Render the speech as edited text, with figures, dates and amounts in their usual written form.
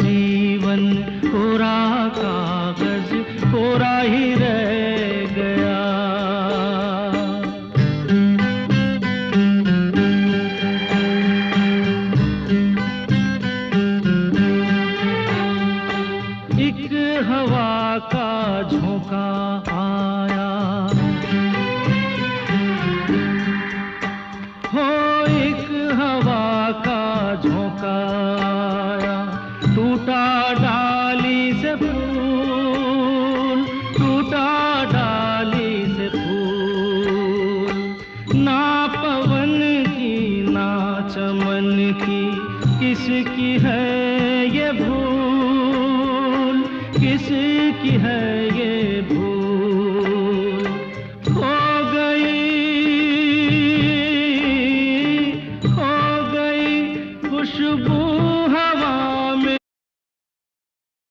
जीवन कोरा कागज कोरा ही रह गया। एक हवा का झोंका आया, हो एक हवा का झोंका आया, टूटा डाली से फूल, टूटा डाली से फूल। ना पवन की ना चमन की किसकी है ये भूल, किसकी है